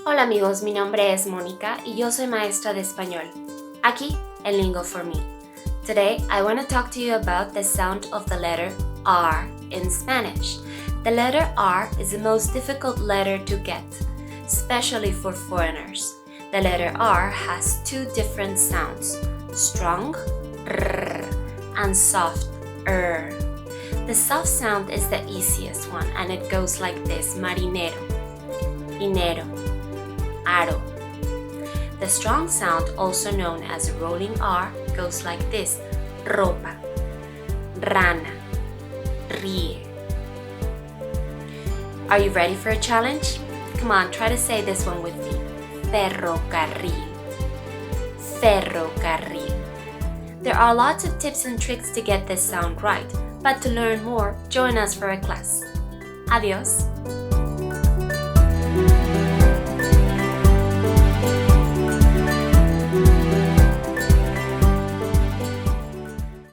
Hola amigos, mi nombre es Mónica y yo soy maestra de español, aquí en Lingo for Me. Today I want to talk to you about the sound of the letter R in Spanish. The letter R is the most difficult letter to get, especially for foreigners. The letter R has two different sounds, strong R and soft R. The soft sound is the easiest one and it goes like this: marinero, dinero, aro. The strong sound, also known as a rolling R, goes like this: ropa, rana, ríe. Are you ready for a challenge? Come on, try to say this one with me. Ferrocarril, ferrocarril. There are lots of tips and tricks to get this sound right, but to learn more, join us for a class. Adios.